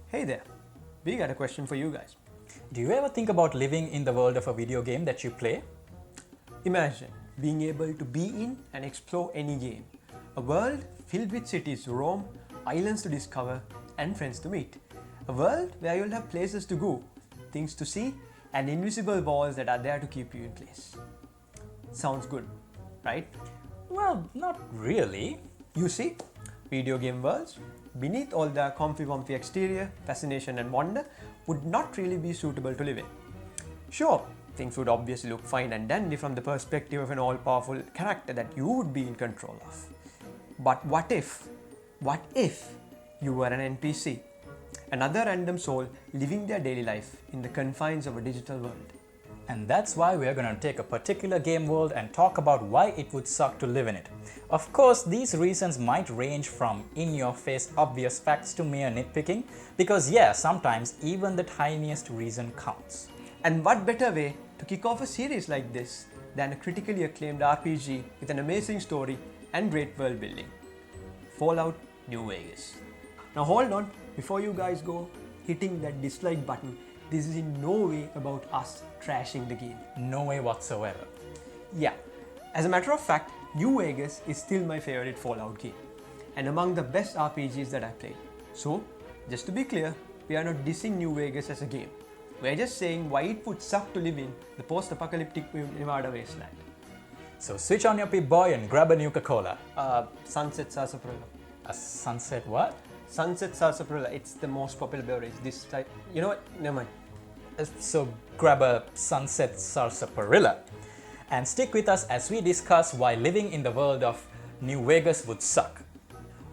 Hey there, we got a question for you guys. Do you ever think about living in the world of a video game that you play? Imagine being able to be in and explore any game. A world filled with cities to roam, islands to discover, and friends to meet. A world where you'll have places to go, things to see, and invisible walls that are there to keep you in place. Sounds good, right? Well, not really. You see, video game worlds, beneath all the comfy exterior, fascination and wonder, would not really be suitable to live in. Sure, things would obviously look fine and dandy from the perspective of an all-powerful character that you would be in control of. But what if you were an NPC, another random soul living their daily life in the confines of a digital world? And that's why we're going to take a particular game world and talk about why it would suck to live in it. Of course, these reasons might range from in-your-face obvious facts to mere nitpicking, because yeah, sometimes even the tiniest reason counts. And what better way to kick off a series like this than a critically acclaimed RPG with an amazing story and great world building? Fallout New Vegas. Now hold on, before you guys go hitting that dislike button, this is in no way about us trashing the game. No way whatsoever. Yeah, as a matter of fact, New Vegas is still my favorite Fallout game and among the best RPGs that I've played. So, just to be clear, we are not dissing New Vegas as a game. We're just saying why it would suck to live in the post-apocalyptic Nevada wasteland. So switch on your Pip-Boy and grab a Nuka-Cola. Sunset Sarsaparilla. A sunset what? Sunset Sarsaparilla, it's the most popular beverage. This type, you know what? Never mind. So grab a Sunset Sarsaparilla and stick with us as we discuss why living in the world of New Vegas would suck.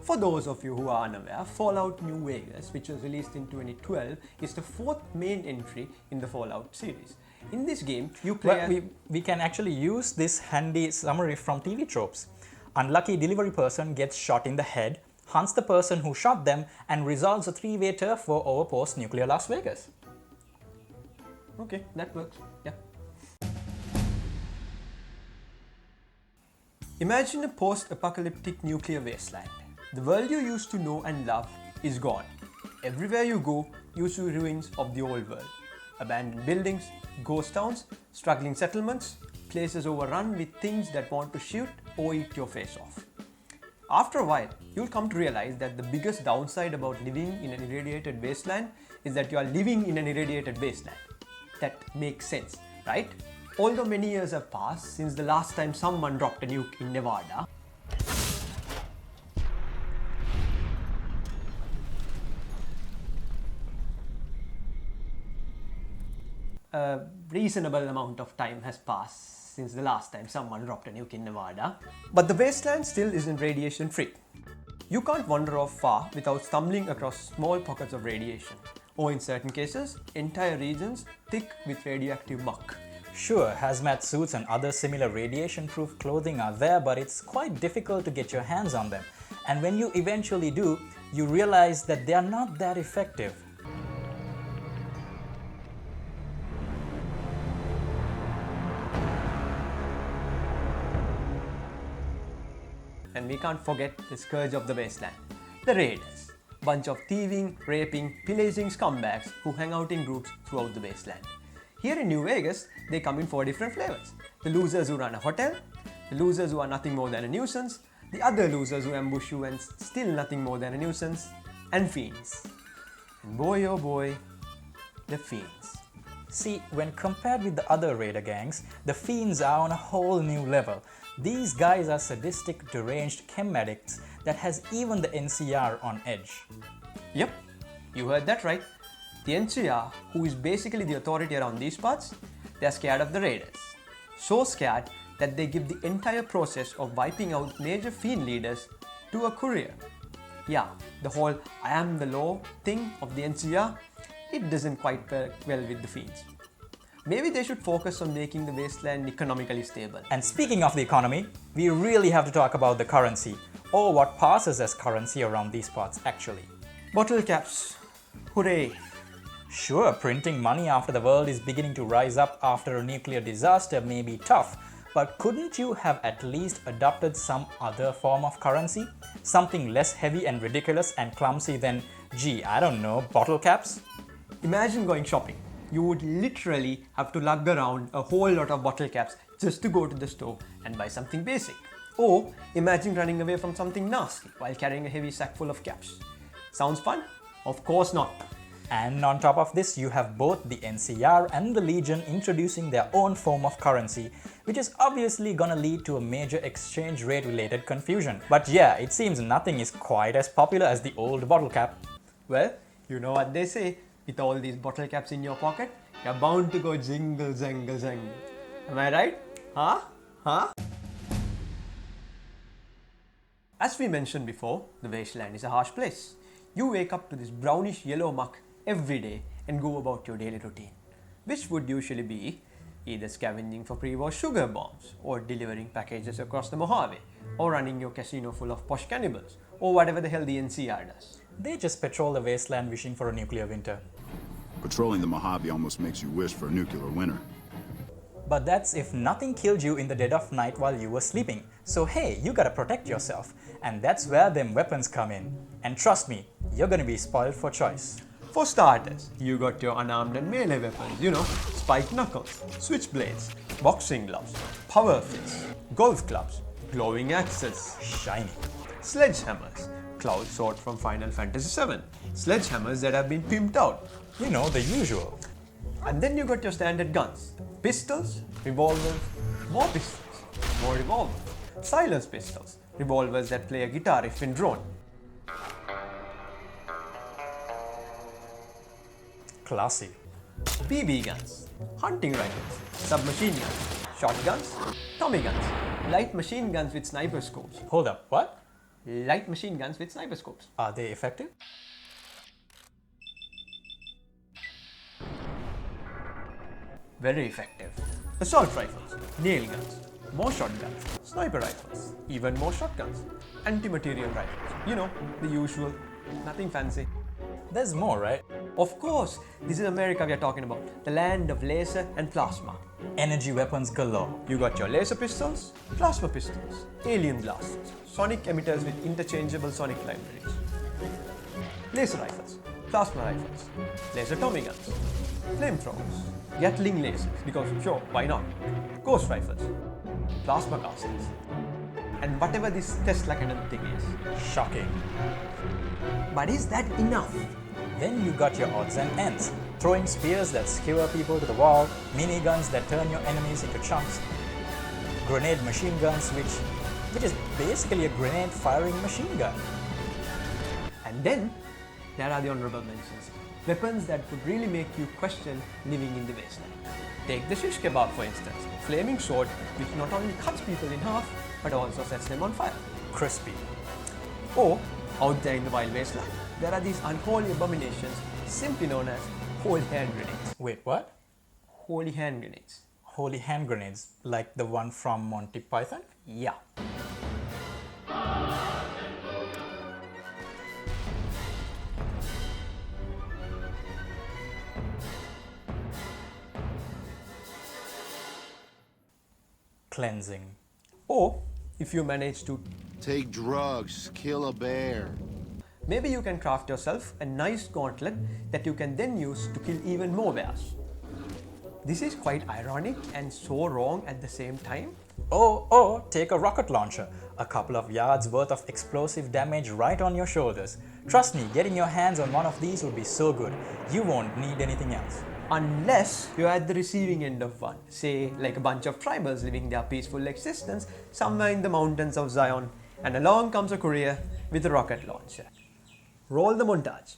For those of you who are unaware, Fallout New Vegas, which was released in 2012, is the fourth main entry in the Fallout series. In this game, you play we can actually use this handy summary from TV tropes. Unlucky delivery person gets shot in the head, hunts the person who shot them, and resolves a three-way turf war over post-nuclear Las Vegas. Okay, that works. Yeah. Imagine a post-apocalyptic nuclear wasteland. The world you used to know and love is gone. Everywhere you go, you see ruins of the old world. Abandoned buildings, ghost towns, struggling settlements, places overrun with things that want to shoot or eat your face off. After a while, you'll come to realize that the biggest downside about living in an irradiated wasteland is that you are living in an irradiated wasteland. That makes sense, right? Although many years have passed since the last time someone dropped a nuke in Nevada, a reasonable amount of time has passed since the last time someone dropped a nuke in Nevada, but the wasteland still isn't radiation free. You can't wander off far without stumbling across small pockets of radiation, or in certain cases, entire regions thick with radioactive muck. Sure, hazmat suits and other similar radiation-proof clothing are there, but it's quite difficult to get your hands on them. And when you eventually do, you realize that they are not that effective. And we can't forget the scourge of the wasteland, the raiders. Bunch of thieving, raping, pillaging scumbags who hang out in groups throughout the wasteland. Here in New Vegas, they come in 4 different flavors. The losers who run a hotel, the losers who are nothing more than a nuisance, the other losers who ambush you and still nothing more than a nuisance, and fiends. And boy oh boy, the fiends. See, when compared with the other raider gangs, the fiends are on a whole new level. These guys are sadistic, deranged chem addicts that has even the NCR on edge. Yep, you heard that right. The NCR, who is basically the authority around these parts, they are scared of the raiders. So scared that they give the entire process of wiping out major fiend leaders to a courier. Yeah, the whole I am the law thing of the NCR, it doesn't quite work well with the fiends. Maybe they should focus on making the wasteland economically stable. And speaking of the economy, we really have to talk about the currency, or what passes as currency around these parts actually. Bottle caps. Hooray! Sure, printing money after the world is beginning to rise up after a nuclear disaster may be tough, but couldn't you have at least adopted some other form of currency? Something less heavy and ridiculous and clumsy than Gee, I don't know, bottle caps? Imagine going shopping. You would literally have to lug around a whole lot of bottle caps just to go to the store and buy something basic. Or imagine running away from something nasty while carrying a heavy sack full of caps. Sounds fun? Of course not. And on top of this, you have both the NCR and the Legion introducing their own form of currency, which is obviously gonna lead to a major exchange rate related confusion. But yeah, it seems nothing is quite as popular as the old bottle cap. Well, you know what they say, with all these bottle caps in your pocket, you're bound to go jingle, jangle, jangle. Am I right? Huh? As we mentioned before, the wasteland is a harsh place. You wake up to this brownish yellow muck every day and go about your daily routine, which would usually be either scavenging for pre-war sugar bombs, or delivering packages across the Mojave, or running your casino full of posh cannibals, or whatever the hell the NCR does. They just patrol the wasteland wishing for a nuclear winter. Patrolling the Mojave almost makes you wish for a nuclear winter. But that's if nothing killed you in the dead of night while you were sleeping. So hey, you gotta protect yourself. And that's where them weapons come in. And trust me, you're gonna be spoiled for choice. For starters, you got your unarmed and melee weapons, spiked knuckles, switchblades, boxing gloves, power fists, golf clubs, glowing axes, Shiny. sledgehammers, Cloud Sword from Final Fantasy VII, sledgehammers that have been pimped out. You know, the usual. And then you got your standard guns, pistols, revolvers, more pistols, more revolvers, silence pistols, revolvers that play a guitar riff in drone. Classy. BB guns, hunting rifles, submachine guns, shotguns, Tommy guns, light machine guns with sniper scopes. Hold up, what? Light machine guns with sniper scopes. Are they effective? Very effective. Assault rifles, nail guns, more shotguns, sniper rifles, even more shotguns, anti-material rifles. The usual, nothing fancy. There's more, right? Of course, this is America we are talking about, the land of laser and plasma. Energy weapons galore. You got your laser pistols, plasma pistols, alien blasters, sonic emitters with interchangeable sonic libraries, laser rifles, plasma rifles, laser Tommy guns, flamethrowers, Gatling lasers, because sure, why not? Ghost rifles, plasma casters, and whatever this Tesla cannon thing is. Shocking. But is that enough? Then you got your odds and ends. Throwing spears that skewer people to the wall, miniguns that turn your enemies into chunks, grenade machine guns which is basically a grenade firing machine gun. And then there are the honorable mentions. Weapons that could really make you question living in the wasteland. Take the shish kebab for instance, flaming sword which not only cuts people in half but also sets them on fire. Crispy. Or, out there in the wild wasteland, there are these unholy abominations simply known as holy hand grenades. Wait, what? Holy hand grenades. Holy hand grenades, like the one from Monty Python? Yeah. Cleansing. Or, if you manage to, Take drugs, kill a bear. maybe you can craft yourself a nice gauntlet that you can then use to kill even more bears. This is quite ironic and so wrong at the same time. Or take a rocket launcher, a couple of yards worth of explosive damage right on your shoulders. Trust me, getting your hands on one of these would be so good, you won't need anything else. Unless you're at the receiving end of one, say like a bunch of tribals living their peaceful existence somewhere in the mountains of Zion, and along comes a courier with a rocket launcher. Roll the montage.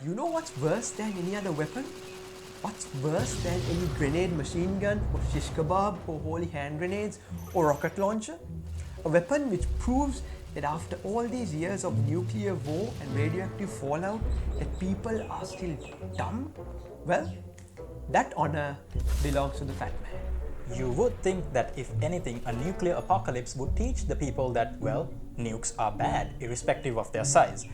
But you know what's worse than any other weapon? What's worse than any grenade machine gun or shish kebab or holy hand grenades or rocket launcher? A weapon which proves that after all these years of nuclear war and radioactive fallout that people are still dumb? Well, that honor belongs to the fat man. You would think that if anything, a nuclear apocalypse would teach the people that, well, nukes are bad, irrespective of their size.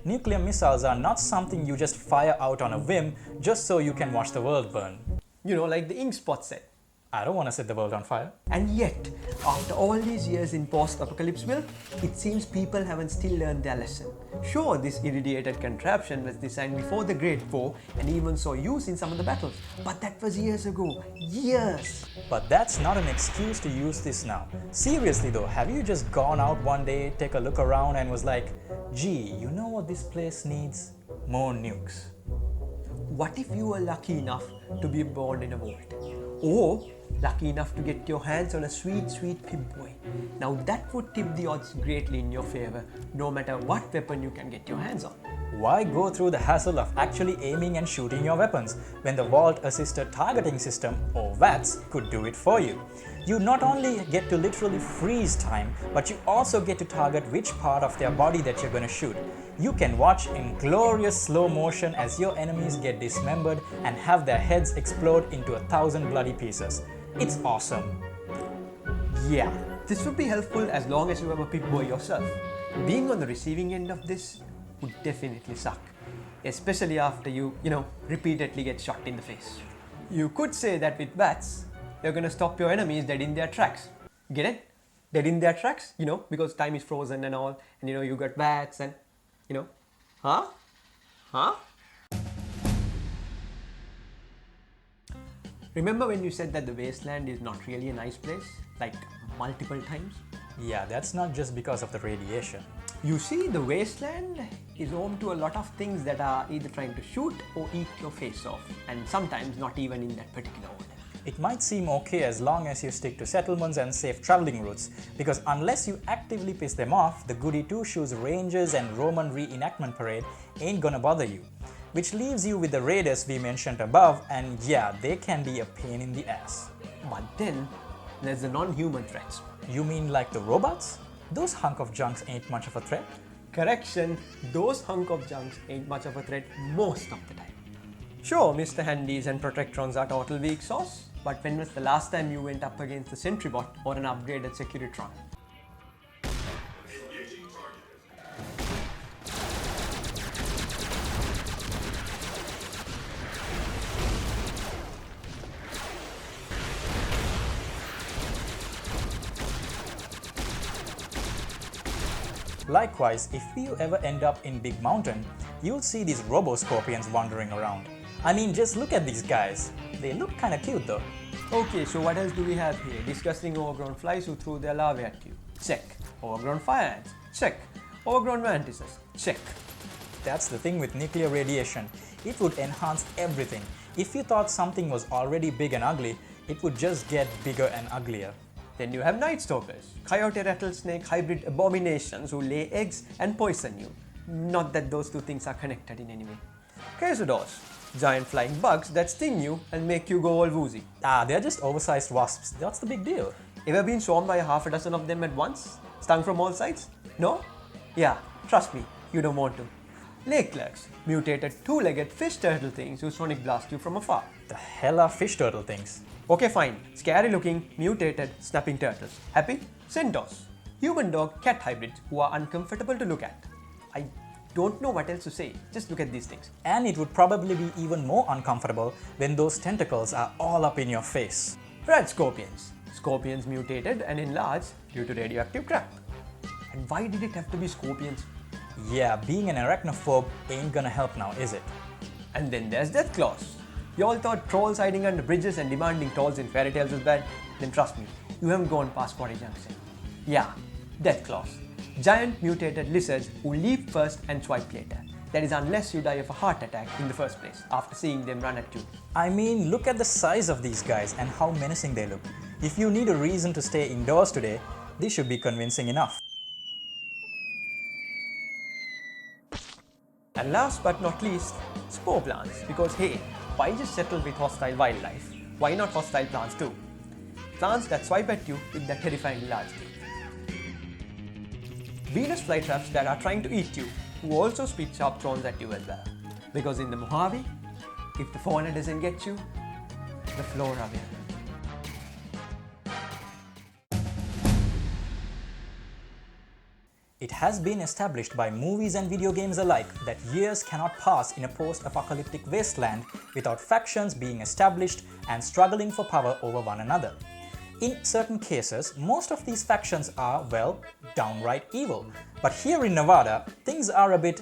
Nuclear missiles are not something you just fire out on a whim just so you can watch the world burn. You know, like the Ink Spot said. I don't want to set the world on fire. And yet, after all these years in post-apocalypseville, it seems people haven't still learned their lesson. Sure, this irradiated contraption was designed before the Great War and even saw use in some of the battles, but that was years ago. Years! But that's not an excuse to use this now. Seriously though, have you just gone out one day, take a look around and was like, gee, you know what this place needs? More nukes. What if you were lucky enough to be born in a vault? Or lucky enough to get your hands on a sweet, sweet Pip-Boy? Now that would tip the odds greatly in your favor, no matter what weapon you can get your hands on. Why go through the hassle of actually aiming and shooting your weapons when the Vault Assisted Targeting System, or VATS, could do it for you? You not only get to literally freeze time, but you also get to target which part of their body that you're going to shoot. You can watch in glorious slow motion as your enemies get dismembered and have their heads explode into 1,000 bloody pieces. It's awesome. Yeah, this would be helpful as long as you have a Pip-Boy yourself. Being on the receiving end of this would definitely suck, especially after you repeatedly get shot in the face. You could say that with bats, you're gonna stop your enemies dead in their tracks. Get it? Dead in their tracks, because time is frozen and all, and you got bats and, huh? Remember when you said that the wasteland is not really a nice place, like multiple times? Yeah, that's not just because of the radiation. You see, the wasteland is home to a lot of things that are either trying to shoot or eat your face off, and sometimes not even in that particular order. It might seem okay as long as you stick to settlements and safe traveling routes, because unless you actively piss them off, the goody two-shoes Rangers and Roman reenactment parade ain't gonna bother you. Which leaves you with the raiders we mentioned above, and yeah, they can be a pain in the ass. But then, there's the non-human threats. You mean like the robots? Those hunk of junks ain't much of a threat. Correction, those hunk of junks ain't much of a threat most of the time. Sure, Mr. Handys and Protectrons are total weak sauce, but when was the last time you went up against the Sentrybot or an upgraded Securitron? Likewise, if you ever end up in Big Mountain, you'll see these robo-scorpions wandering around. I mean, just look at these guys. They look kinda cute though. Okay, so what else do we have here? Disgusting overgrown flies who throw their larvae at you. Check. Overgrown fire ants. Check. Overgrown mantises. Check. That's the thing with nuclear radiation. It would enhance everything. If you thought something was already big and ugly, it would just get bigger and uglier. Then you have night stalkers, coyote rattlesnake hybrid abominations who lay eggs and poison you. Not that those two things are connected in any way. Quesadors, giant flying bugs that sting you and make you go all woozy. They're just oversized wasps. What's the big deal? Ever been swarmed by half a dozen of them at once? Stung from all sides? No? Yeah, trust me, you don't want to. Lake clerks, mutated two-legged fish turtle things who sonic blast you from afar. The hell are fish turtle things? Okay, fine. Scary looking, mutated, snapping turtles. Happy? Centaurs. Human dog cat hybrids who are uncomfortable to look at. I don't know what else to say. Just look at these things. And it would probably be even more uncomfortable when those tentacles are all up in your face. Red scorpions. Scorpions mutated and enlarged due to radioactive crap. And why did it have to be scorpions? Yeah, being an arachnophobe ain't gonna help now, is it? And then there's death claws. You all thought trolls hiding under bridges and demanding tolls in fairy tales was bad? Then trust me, you haven't gone past Quarry Junction. Yeah, death claws. Giant mutated lizards who leap first and swipe later. That is unless you die of a heart attack in the first place after seeing them run at you. I mean, look at the size of these guys and how menacing they look. If you need a reason to stay indoors today, this should be convincing enough. And last but not least, spore plants, because hey, why just settle with hostile wildlife? Why not hostile plants too? Plants that swipe at you with their terrifyingly large teeth. Venus flytraps that are trying to eat you, who also spit sharp thorns at you as well. Because in the Mojave, if the fauna doesn't get you, the flora will. It has been established by movies and video games alike that years cannot pass in a post-apocalyptic wasteland without factions being established and struggling for power over one another. In certain cases, most of these factions are, well, downright evil. But here in Nevada, things are a bit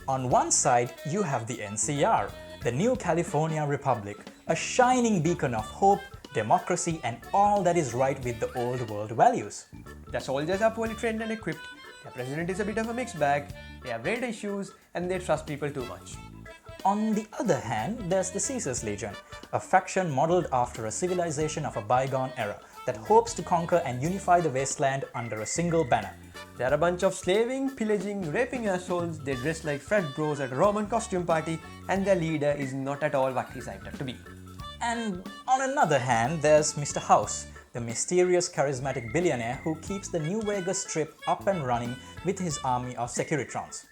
On one side, you have the NCR, the New California Republic, a shining beacon of hope, democracy, and all that is right with the old world values. Their soldiers are poorly trained and equipped, their president is a bit of a mixed bag, they have raid issues, and they trust people too much. On the other hand, there's the Caesar's Legion, a faction modeled after a civilization of a bygone era that hopes to conquer and unify the wasteland under a single banner. They're a bunch of slaving, pillaging, raping assholes, they dress like frat bros at a Roman costume party, and their leader is not at all what he's hyped up to be. And on another hand, there's Mr. House, the mysterious charismatic billionaire who keeps the New Vegas Strip up and running with his army of Securitrons.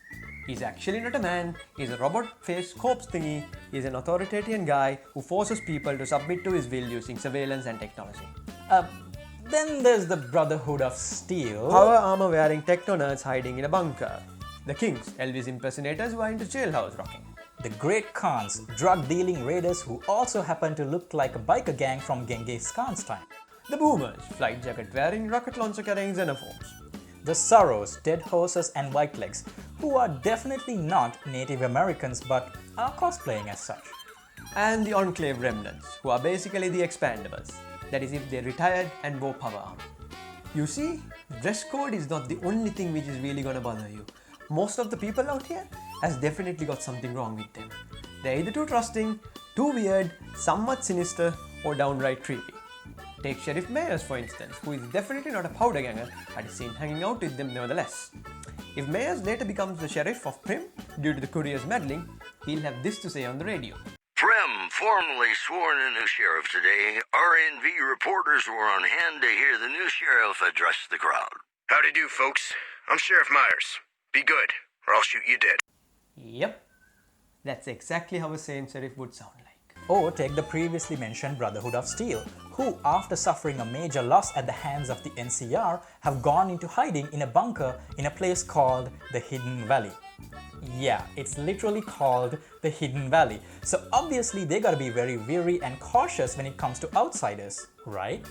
He's actually not a man, he's a robot-faced corpse thingy, he's an authoritarian guy who forces people to submit to his will using surveillance and technology. Then there's the Brotherhood of Steel. Power armor-wearing techno-nerds hiding in a bunker. The Kings, Elvis impersonators who are into jailhouse rocking. The Great Khans, drug-dealing raiders who also happen to look like a biker gang from Genghis Khan's time. The Boomers, flight jacket-wearing, rocket launcher-carrying xenophobes. The Sorrows, Dead Horses and Whitelegs, who are definitely not Native Americans but are cosplaying as such. And the Enclave Remnants, who are basically the Expandables. That is if they retired and wore power armor. You see, dress code is not the only thing which is really gonna bother you. Most of the people out here has definitely got something wrong with them. They're either too trusting, too weird, somewhat sinister, or downright creepy. Take Sheriff Mayers for instance, who is definitely not a powder ganger, but is seen hanging out with them nevertheless. If Mayers later becomes the sheriff of Prim due to the courier's meddling, he'll have this to say on the radio. Prim formally sworn a new sheriff today. RNV reporters were on hand to hear the new sheriff address the crowd. Howdy do, folks. I'm Sheriff Myers. Be good, or I'll shoot you dead. Yep, that's exactly how a sane sheriff would sound like. Or take the previously mentioned Brotherhood of Steel, who, after suffering a major loss at the hands of the NCR, have gone into hiding in a bunker in a place called the Hidden Valley. Yeah, it's literally called the Hidden Valley, so obviously they gotta be very wary and cautious when it comes to outsiders, right?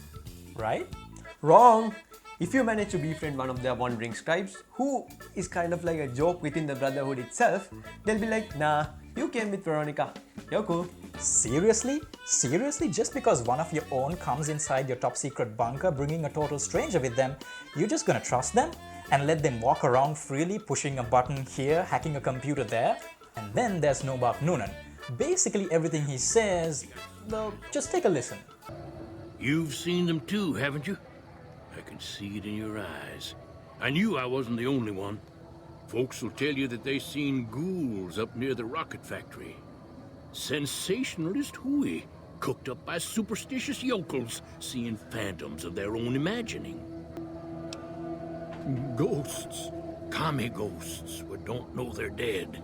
Right? Wrong! If you manage to befriend one of their wandering scribes, who is kind of like a joke within the Brotherhood itself, they'll be like, nah, you came with Veronica, you're cool. Seriously? Seriously? Just because one of your own comes inside your top secret bunker bringing a total stranger with them, you're just gonna trust them? And let them walk around freely, pushing a button here, hacking a computer there? And then there's Nobab Noonan. Basically everything he says, well, just take a listen. You've seen them too, haven't you? I can see it in your eyes. I knew I wasn't the only one. Folks will tell you that they seen ghouls up near the rocket factory. Sensationalist hooey, cooked up by superstitious yokels, seeing phantoms of their own imagining. Ghosts, commie ghosts, who don't know they're dead,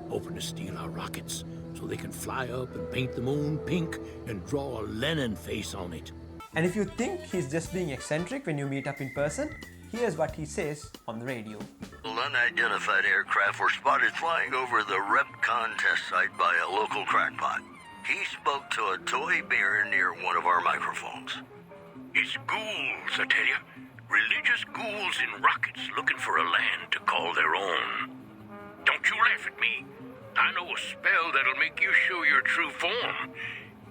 hoping to steal our rockets so they can fly up and paint the moon pink and draw a Lenin face on it. And if you think he's just being eccentric when you meet up in person, here's what he says on the radio. Unidentified aircraft were spotted flying over the RepCon test site by a local crackpot. He spoke to a toy bear near one of our microphones. It's ghouls, I tell you. Religious ghouls in rockets looking for a land to call their own. Don't you laugh at me. I know a spell that'll make you show your true form.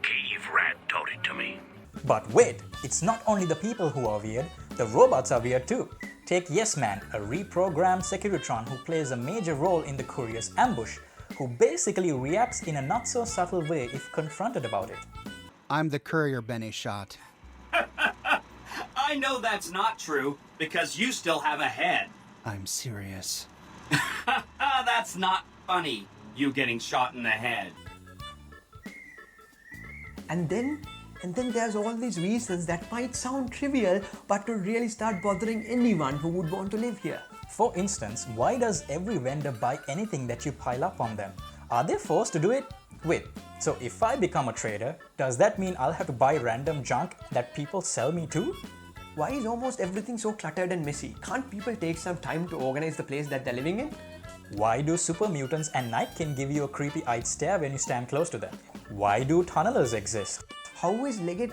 Cave Rat taught it to me. But wait, it's not only the people who are weird, the robots are weird too. Take Yes Man, a reprogrammed Securitron who plays a major role in the courier's ambush, who basically reacts in a not so subtle way if confronted about it. I'm the courier Benny shot. I know that's not true, because you still have a head. I'm serious. That's not funny, you getting shot in the head. And then there's all these reasons that might sound trivial but would really start bothering anyone who would want to live here. For instance, why does every vendor buy anything that you pile up on them? Are they forced to do it? Wait, so if I become a trader, does that mean I'll have to buy random junk that people sell me too? Why is almost everything so cluttered and messy? Can't people take some time to organize the place that they're living in? Why do super mutants and Nightkin give you a creepy-eyed stare when you stand close to them? Why do tunnelers exist? How is Leggett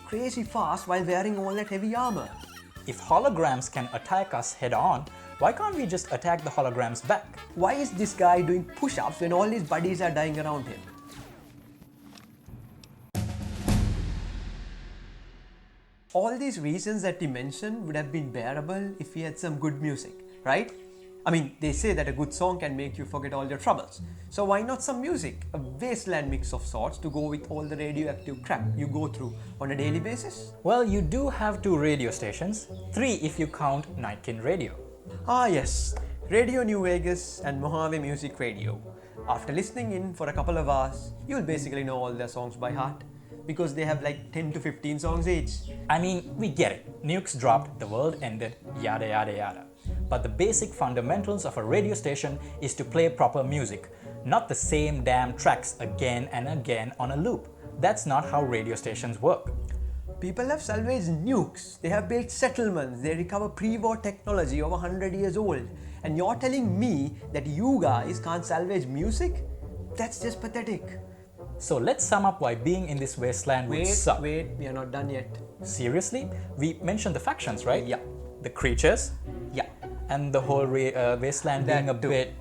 crazy fast while wearing all that heavy armor? If holograms can attack us head-on, why can't we just attack the holograms back? Why is this guy doing push-ups when all his buddies are dying around him? All these reasons that he mentioned would have been bearable if he had some good music, right? I mean, they say that a good song can make you forget all your troubles. So why not some music? A wasteland mix of sorts to go with all the radioactive crap you go through on a daily basis? Well, you do have 2 radio stations, 3 if you count Nightkin Radio. Ah yes, Radio New Vegas and Mojave Music Radio. After listening in for a couple of hours, you'll basically know all their songs by heart, because they have like 10 to 15 songs each. I mean, we get it. Nukes dropped, the world ended, yada yada yada. But the basic fundamentals of a radio station is to play proper music, not the same damn tracks again and again on a loop. That's not how radio stations work. People have salvaged nukes, they have built settlements, they recover pre-war technology over 100 years old. And you're telling me that you guys can't salvage music? That's just pathetic. So let's sum up why being in this wasteland would suck. Wait, we are not done yet. Seriously? We mentioned the factions, right? Yeah. The creatures? Yeah. And the whole wasteland That being a too. bit...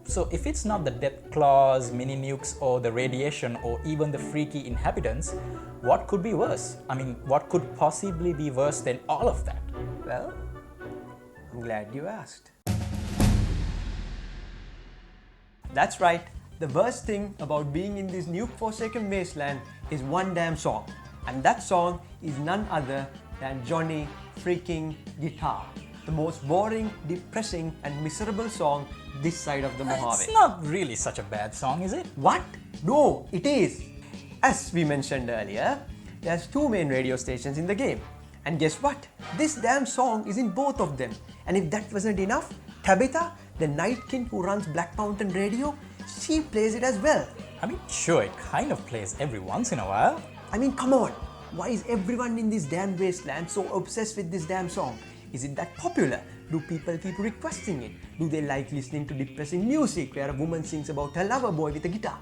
so if it's not the death claws, mini nukes, or the radiation, or even the freaky inhabitants, what could be worse? I mean, what could possibly be worse than all of that? Well, I'm glad you asked. That's right. The worst thing about being in this nuke-forsaken wasteland is one damn song. And that song is none other than Johnny freaking Guitar. The most boring, depressing and miserable song this side of the Mojave. It's not really such a bad song, is it? What? No, it is. As we mentioned earlier, there's 2 main radio stations in the game. And guess what? This damn song is in both of them. And if that wasn't enough, Tabitha, the Nightkin who runs Black Mountain Radio, she plays it as well. I mean, sure, it kind of plays every once in a while. I mean, come on. Why is everyone in this damn wasteland so obsessed with this damn song? Is it that popular? Do people keep requesting it? Do they like listening to depressing music where a woman sings about her lover boy with a guitar?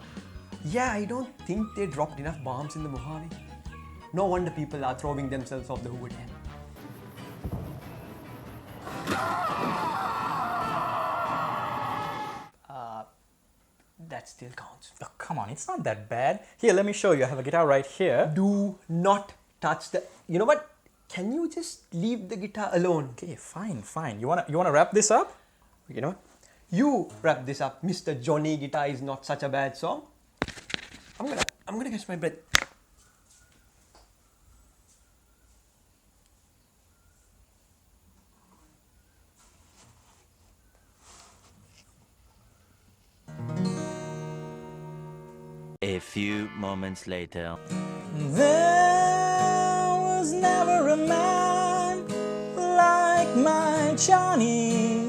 Yeah, I don't think they dropped enough bombs in the Mojave. No wonder people are throwing themselves off the hood end. That still counts. Oh, come on, it's not that bad. Here, let me show you. I have a guitar right here. Do not touch the... You know what? Can you just leave the guitar alone? Okay, fine. You wanna wrap this up? You know, you wrap this up. Mr. Johnny Guitar is not such a bad song. I'm gonna catch my breath. A few moments later. There was never a man like my Johnny,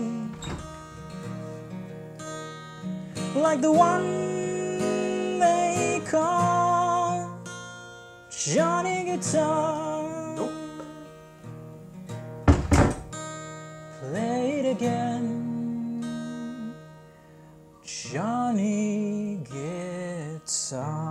like the one they call Johnny Guitar. Nope. Play it again, Johnny Guitar.